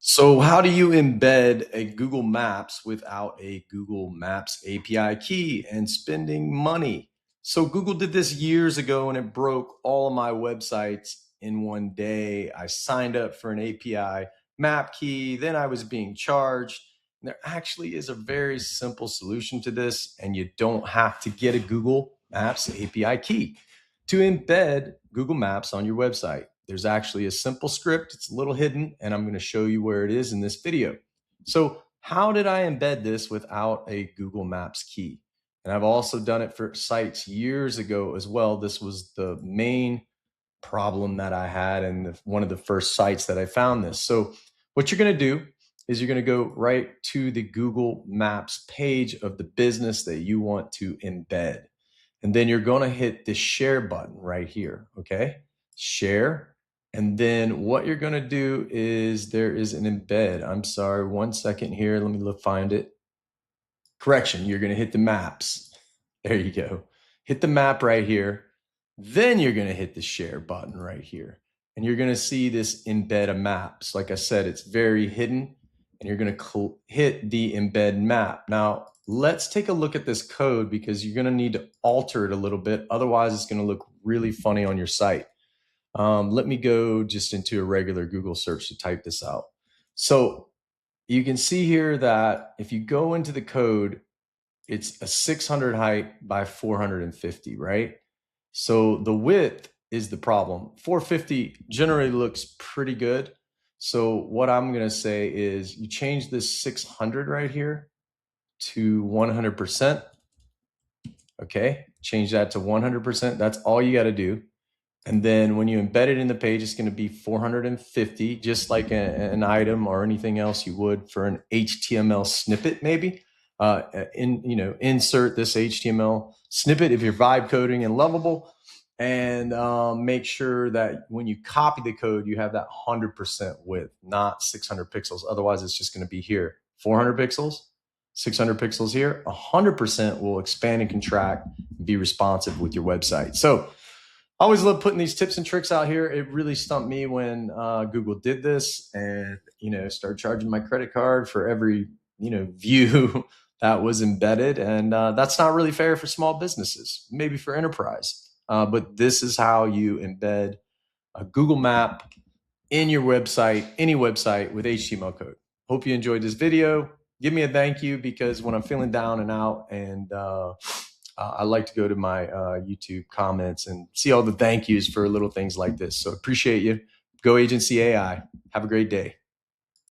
So how do you embed a Google Maps without a Google Maps API key and spending money? So Google did this years ago and it broke all of my websites in one day. I signed up for an API map key, then I was being charged. And there actually is a very simple solution to this, and you don't have to get a Google Maps API key to embed Google Maps on your website. There's actually a simple script. It's a little hidden, and I'm going to show you where it is in this video. So how did I embed this without a Google Maps key? And I've also done it for sites years ago as well. This was the main problem that I had and one of the first sites that I found this. So what you're going to do is you're going to go right to the Google Maps page of the business that you want to embed. And then you're going to hit the share button right here. Okay. Share. And then what you're going to do is there is an embed. I'm sorry, 1 second here. Let me find it. Correction. You're going to hit the maps. There you go. Hit the map right here. Then you're going to hit the share button right here. And you're going to see this embed a maps. Like I said, it's very hidden. And you're going to hit the embed map. Now, let's take a look at this code because you're going to need to alter it a little bit. Otherwise, it's going to look really funny on your site. Let me go just into a regular Google search to type this out. So you can see here that if you go into the code, it's a 600 height by 450, right? So the width is the problem. 450 generally looks pretty good. So what I'm going to say is you change this 600 right here to 100%. Okay, change that to 100%. That's all you got to do. And then when you embed it in the page, it's going to be 450, just like an item or anything else you would for an HTML snippet, maybe. Insert this HTML snippet if you're vibe coding and Lovable, and make sure that when you copy the code, you have that 100% width, not 600 pixels. Otherwise, it's just going to be here 400 pixels, 600 pixels here. 100% will expand and contract and be responsive with your website. So I always love putting these tips and tricks out here. It really stumped me when Google did this and, started charging my credit card for every, view that was embedded. And that's not really fair for small businesses, maybe for enterprise. But this is how you embed a Google map in your website, any website with HTML code. Hope you enjoyed this video. Give me a thank you, because when I'm feeling down and out and I like to go to my YouTube comments and see all the thank yous for little things like this. So appreciate you. Go Agency AI. Have a great day.